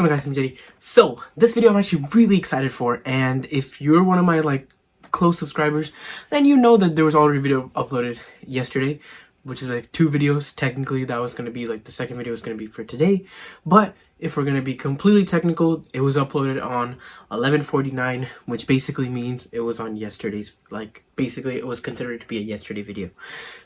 Hello guys, I'm Jedi. So, this video I'm actually really excited for, and if you're one of my close subscribers, then you know that there was already a video uploaded yesterday, which is like 2 videos. Technically, that was going to be the second video was going to be for today, but if we're going to be completely technical, it was uploaded on 11:49, which basically means it was on yesterday's, basically it was considered to be a yesterday video.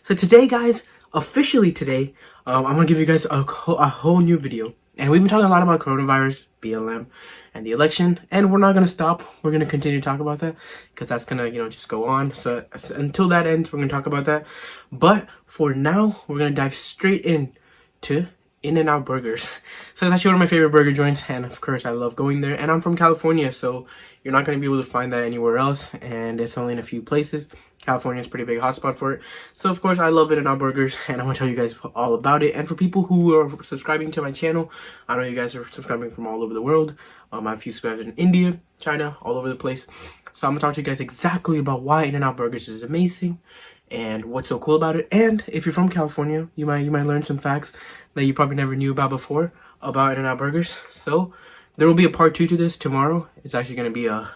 So today, guys, officially today, I'm going to give you guys a whole new video. And we've been talking a lot about coronavirus, BLM, and the election, and we're not going to stop. We're going to continue to talk about that because that's going to, just go on. So until that ends, we're going to talk about that. But for now, we're going to dive straight in to In-N-Out Burgers. So it's actually one of my favorite burger joints, and of course, I love going there. And I'm from California, so you're not going to be able to find that anywhere else, and it's only in a few places. California is a pretty big hotspot for it. So, of course, I love In-N-Out Burgers, and I'm going to tell you guys all about it. And for people who are subscribing to my channel, I know you guys are subscribing from all over the world. I have a few subscribers in India, China, all over the place. So I'm going to talk to you guys exactly about why In-N-Out Burgers is amazing and what's so cool about it. And if you're from California, you might learn some facts that you probably never knew about before about In-N-Out Burgers. So there will be a part 2 to this tomorrow. It's actually going to be a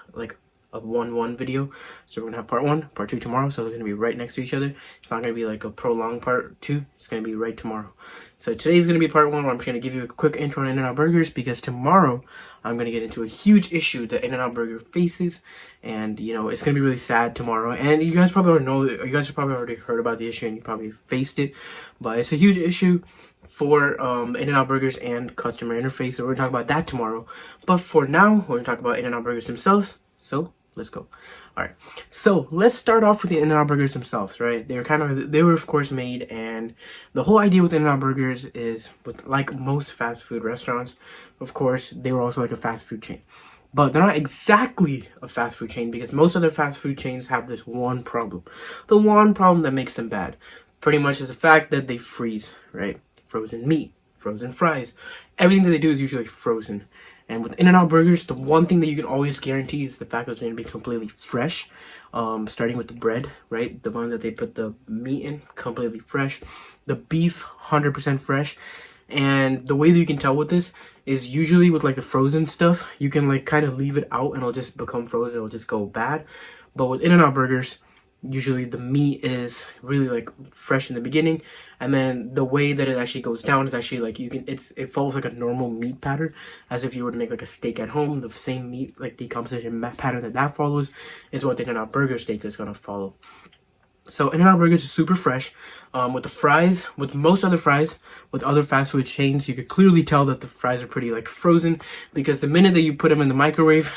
1-1 video. So we're gonna have part 1, part 2 tomorrow. So they're gonna be right next to each other. It's not gonna be like a prolonged part 2. It's gonna be right tomorrow. So today's gonna be part 1 where I'm just gonna give you a quick intro on In-N-Out Burgers, because tomorrow I'm gonna get into a huge issue that In-N-Out Burger faces, and it's gonna be really sad tomorrow. And you guys probably already know, you guys have probably already heard about the issue and you probably faced it, but it's a huge issue for In-N-Out Burgers and customer interface. So we're gonna talk about that tomorrow. But for now, we're gonna talk about In-N-Out Burgers themselves. So let's go. All right, so let's start off with the In-N-Out Burgers themselves, right? They were of course made, and the whole idea with In-N-Out Burgers is, like most fast food restaurants, of course, they were also like a fast food chain. But they're not exactly a fast food chain, because most other fast food chains have this one problem. The one problem that makes them bad, pretty much, is the fact that they freeze, right? Frozen meat, frozen fries, everything that they do is usually frozen. And with In-N-Out Burgers, the one thing that you can always guarantee is the fact that it's going to be completely fresh. Starting with the bread, right? The one that they put the meat in, completely fresh. The beef, 100% fresh. And the way that you can tell with this is usually with the frozen stuff, you can kind of leave it out and it'll just become frozen. It'll just go bad. But with In-N-Out Burgers, usually the meat is really fresh in the beginning, and then the way that it actually goes down is actually it follows like a normal meat pattern, as if you were to make a steak at home. The same meat decomposition pattern that follows is what the In-N-Out Burger steak is going to follow. So In-N-Out Burgers is super fresh. With the fries, with most other fries, with other fast food chains, you could clearly tell that the fries are pretty frozen, because the minute that you put them in the microwave,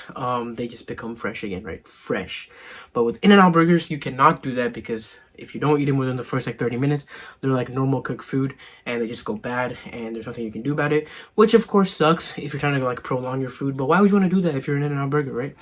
they just become fresh again, right? Fresh. But with In-N-Out Burgers, you cannot do that, because if you don't eat them within the first 30 minutes, they're like normal cooked food, and they just go bad, and there's nothing you can do about it, which of course sucks if you're trying to prolong your food. But why would you want to do that if you're an In-N-Out Burger, right?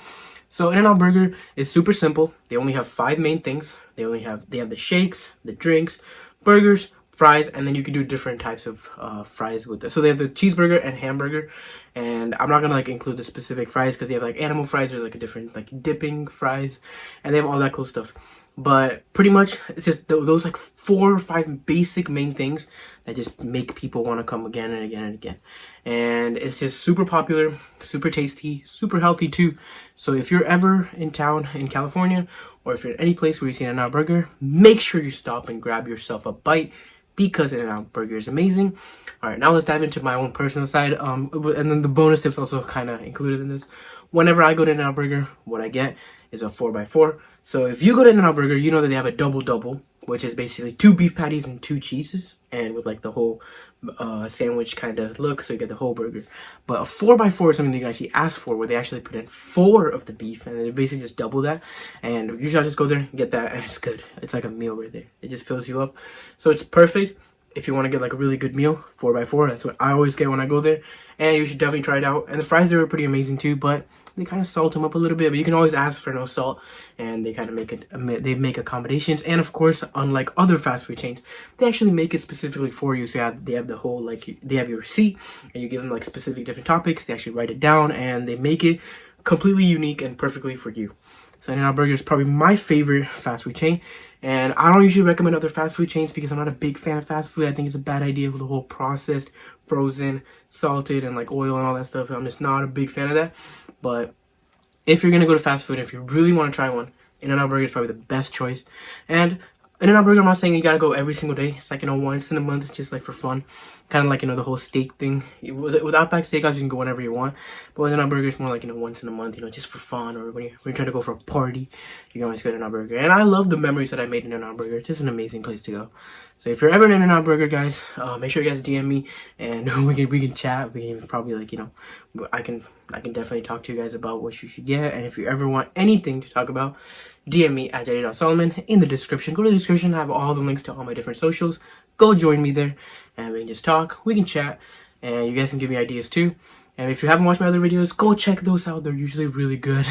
So In-N-Out Burger is super simple. They only have 5 main things. They have the shakes, the drinks, burgers, fries, and then you can do different types of fries with this. So they have the cheeseburger and hamburger, and I'm not gonna include the specific fries because they have animal fries, or a different dipping fries, and they have all that cool stuff. But pretty much it's just those 4 or 5 basic main things that just make people want to come again and again and again. And it's just super popular, super tasty, super healthy too. So if you're ever in town in California, or if you're in any place where you see an In-N-Out Burger, make sure you stop and grab yourself a bite, because In-N-Out Burger is amazing. All right, now let's dive into my own personal side. And then the bonus tips also kind of included in this. Whenever I go to In-N-Out Burger, what I get is a 4x4. So if you go to In-N-Out Burger, you know that they have a double, which is basically 2 beef patties and 2 cheeses, and with the whole sandwich kind of look, so you get the whole burger. But a 4x4 is something that you can actually ask for, where they actually put in 4 of the beef, and they basically just double that. And usually I just go there and get that, and it's good. It's like a meal right there. It just fills you up. So it's perfect if you want to get a really good meal. 4x4, that's what I always get when I go there, and you should definitely try it out. And the fries there are pretty amazing too, but they kind of salt them up a little bit, but you can always ask for no salt, and they kind of make accommodations. And of course, unlike other fast food chains, they actually make it specifically for you. So they have the whole they have your receipt, and you give them specific different topics. They actually write it down, and they make it completely unique and perfectly for you. So In-N-Out Burger is probably my favorite fast food chain. And I don't usually recommend other fast food chains because I'm not a big fan of fast food. I think it's a bad idea with the whole processed, frozen, salted, and like oil and all that stuff. I'm just not a big fan of that. But if you're gonna go to fast food, if you really want to try one, In-N-Out Burger is probably the best choice. And In-N-Out Burger, I'm not saying you gotta go every single day. It's like, once in a month, just like for fun. Kind of like, the whole steak thing. With Outback Steakhouse, you can go whenever you want. But with In-N-Out Burger, it's more like, once in a month, just for fun. Or when you're trying to go for a party, you can always go to In-N-Out Burger. And I love the memories that I made in In-N-Out Burger. It's just an amazing place to go. So if you're ever in In-N-Out Burger, guys, make sure you guys DM me. And we can chat. We can probably, like, I can definitely talk to you guys about what you should get. And if you ever want anything to talk about, DM me at Jedi.Solomon in the description. Go to the description. I have all the links to all my different socials. Go join me there, and we can just talk. We can chat, and you guys can give me ideas too. And if you haven't watched my other videos, go check those out. They're usually really good.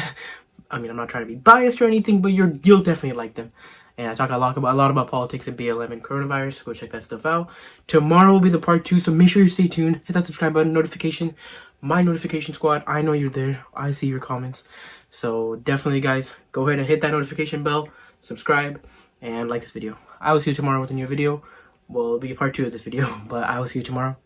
I mean, I'm not trying to be biased or anything, but you'll definitely like them. And I talk a lot about politics and BLM and coronavirus. So go check that stuff out. Tomorrow will be the part 2, so make sure you stay tuned. Hit that subscribe button, notification. My notification squad, I know you're there. I see your comments. So definitely, guys, go ahead and hit that notification bell, subscribe, and like this video. I will see you tomorrow with a new video. Well, it'll be part 2 of this video, but I will see you tomorrow.